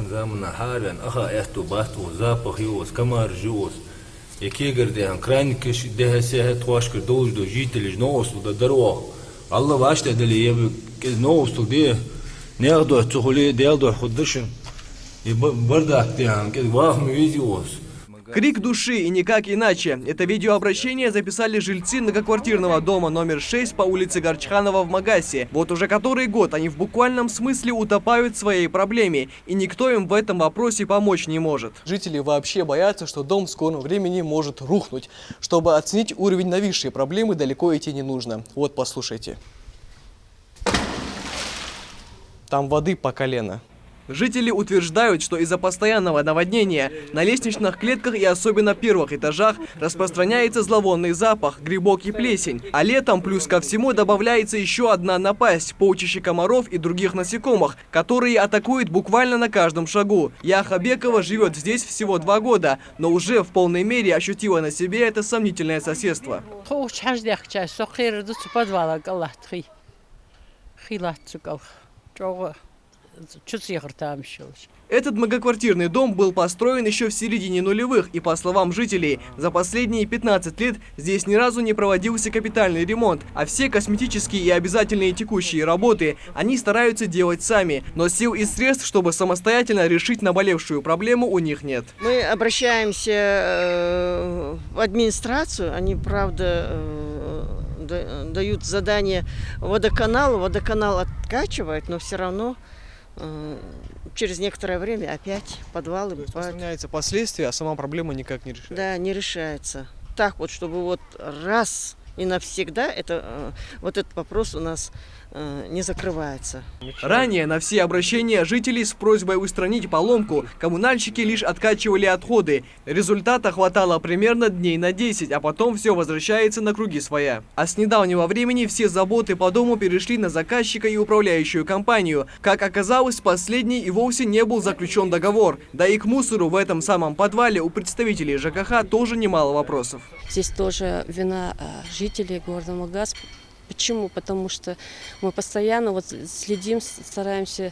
на харвен, аха эхту бахту, запах юос, камар жиос. И кегерде кранкиш дехесе трошки должду жителей новосту да дорог. Алла ваште дали ебы новосту де нердо цухули делдо худышин. И бардак тян, ке вахм видеос. Крик души и никак иначе. Это видеообращение записали жильцы многоквартирного дома номер 6 по улице Горчханова в Магасе. Вот уже который год они в буквальном смысле утопают в своей проблеме, и никто им в этом вопросе помочь не может. Жители вообще боятся, что дом в скором времени может рухнуть. Чтобы оценить уровень нависшей проблемы, далеко идти не нужно. Вот, послушайте. Там воды по колено. Жители утверждают, что из-за постоянного наводнения на лестничных клетках и особенно первых этажах распространяется зловонный запах, грибок и плесень. А летом плюс ко всему добавляется еще одна напасть – полчища комаров и других насекомых, которые атакуют буквально на каждом шагу. Яха Бекова живет здесь всего 2 года, но уже в полной мере ощутила на себе это сомнительное соседство. Этот многоквартирный дом был построен еще в середине нулевых, и по словам жителей, за последние 15 лет здесь ни разу не проводился капитальный ремонт, а все косметические и обязательные текущие работы они стараются делать сами, но сил и средств, чтобы самостоятельно решить наболевшую проблему, у них нет. Мы обращаемся в администрацию, они, правда, дают задание водоканалу, водоканал откачивает, но все равно через некоторое время опять подвалы. Сохраняются последствия, а сама проблема никак не решается. Да, не решается. Так вот, чтобы вот раз и навсегда вот этот вопрос у нас не закрывается. Ранее на все обращения жителей с просьбой устранить поломку коммунальщики лишь откачивали отходы. Результата хватало примерно дней на 10, а потом все возвращается на круги своя. А с недавнего времени все заботы по дому перешли на заказчика и управляющую компанию. Как оказалось, с последней и вовсе не был заключен договор. Да и к мусору в этом самом подвале у представителей ЖКХ тоже немало вопросов. Здесь тоже вина жителей города Магас. Почему? Потому что мы постоянно следим, стараемся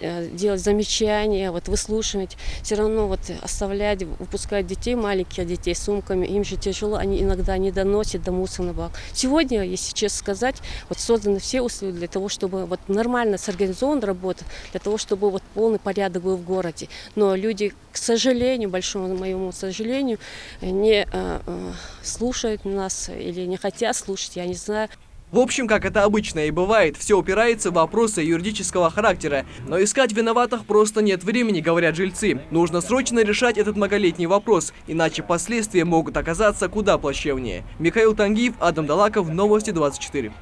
делать замечания, выслушивать, все равно оставлять, выпускать детей, маленьких детей с сумками, им же тяжело, они иногда не доносят до мусорного бака. Сегодня, если честно сказать, созданы все условия для того, чтобы нормально сорганизована работа, для того, чтобы полный порядок был в городе. Но люди, к сожалению, большому моему сожалению, не слушают нас или не хотят слушать, я не знаю. В общем, как это обычно и бывает, все упирается в вопросы юридического характера. Но искать виноватых просто нет времени, говорят жильцы. Нужно срочно решать этот многолетний вопрос, иначе последствия могут оказаться куда плачевнее. Михаил Тангиев, Адам Далаков, Новости 24.